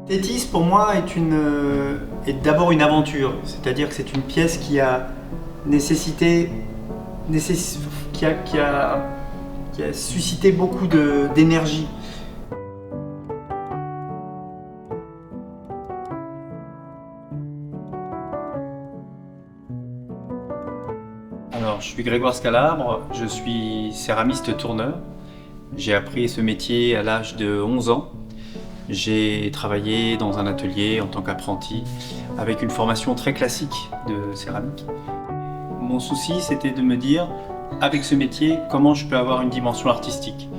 Tétis, pour moi, est d'abord une aventure. C'est-à-dire que c'est une pièce qui a qui a suscité beaucoup d'énergie. Alors, je suis Grégoire Scalabre, je suis céramiste tourneur. J'ai appris ce métier à l'âge de 11 ans. J'ai travaillé dans un atelier en tant qu'apprenti avec une formation très classique de céramique. Mon souci, c'était de me dire, avec ce métier, comment je peux avoir une dimension artistique.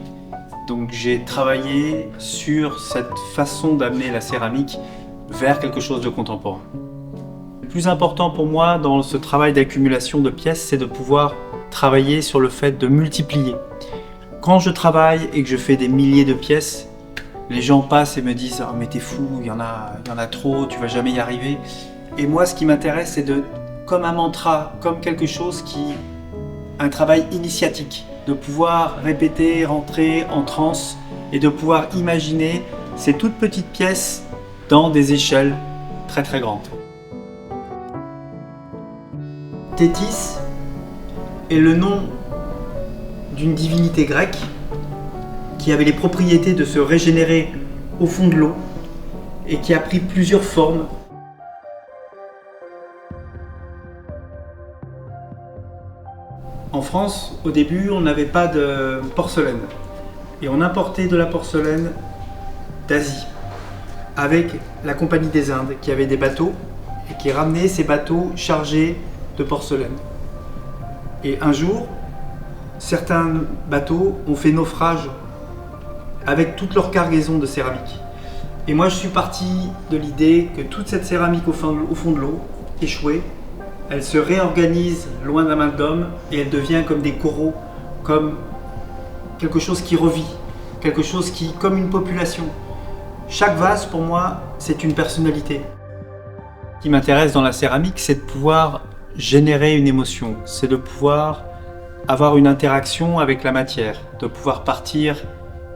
Donc j'ai travaillé sur cette façon d'amener la céramique vers quelque chose de contemporain. Le plus important pour moi dans ce travail d'accumulation de pièces, c'est de pouvoir travailler sur le fait de multiplier. Quand je travaille et que je fais des milliers de pièces, les gens passent et me disent « Oh mais t'es fou, il y en a trop, tu vas jamais y arriver ». Et moi, ce qui m'intéresse, c'est comme un mantra, comme quelque chose un travail initiatique, de pouvoir répéter, rentrer en transe et de pouvoir imaginer ces toutes petites pièces dans des échelles très très grandes. Tétis est le nom d'une divinité grecque qui avait les propriétés de se régénérer au fond de l'eau et qui a pris plusieurs formes. En France, au début, on n'avait pas de porcelaine et on importait de la porcelaine d'Asie avec la Compagnie des Indes qui avait des bateaux et qui ramenait ces bateaux chargés de porcelaine. Et un jour, certains bateaux ont fait naufrage avec toute leur cargaison de céramique. Et moi je suis parti de l'idée que toute cette céramique au fond de l'eau, échouée, elle se réorganise loin d'un mal d'homme et elle devient comme des coraux, comme quelque chose qui revit, quelque chose qui, comme une population. Chaque vase pour moi c'est une personnalité. Ce qui m'intéresse dans la céramique, c'est de pouvoir générer une émotion, c'est de pouvoir avoir une interaction avec la matière, de pouvoir partir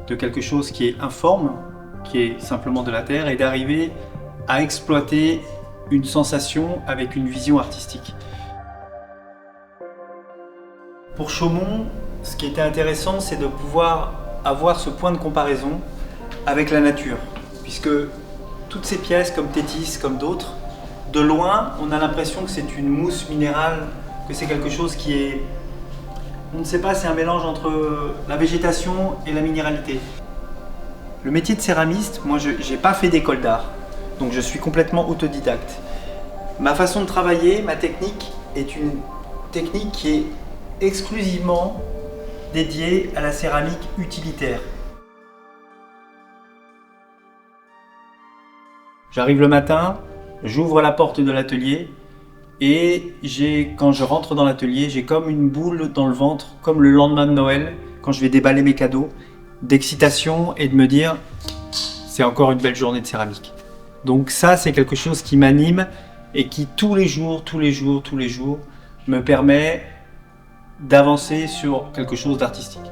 de quelque chose qui est informe, qui est simplement de la terre, et d'arriver à exploiter une sensation avec une vision artistique. Pour Chaumont, ce qui était intéressant, c'est de pouvoir avoir ce point de comparaison avec la nature, puisque toutes ces pièces, comme Tétis, comme d'autres, de loin, on a l'impression que c'est une mousse minérale, que c'est quelque chose qui est... On ne sait pas, c'est un mélange entre la végétation et la minéralité. Le métier de céramiste, moi je n'ai pas fait d'école d'art, donc je suis complètement autodidacte. Ma façon de travailler, ma technique, est une technique qui est exclusivement dédiée à la céramique utilitaire. J'arrive le matin, j'ouvre la porte de l'atelier, et quand je rentre dans l'atelier, j'ai comme une boule dans le ventre, comme le lendemain de Noël, quand je vais déballer mes cadeaux, d'excitation et de me dire c'est encore une belle journée de céramique. Donc ça, c'est quelque chose qui m'anime et qui tous les jours, me permet d'avancer sur quelque chose d'artistique.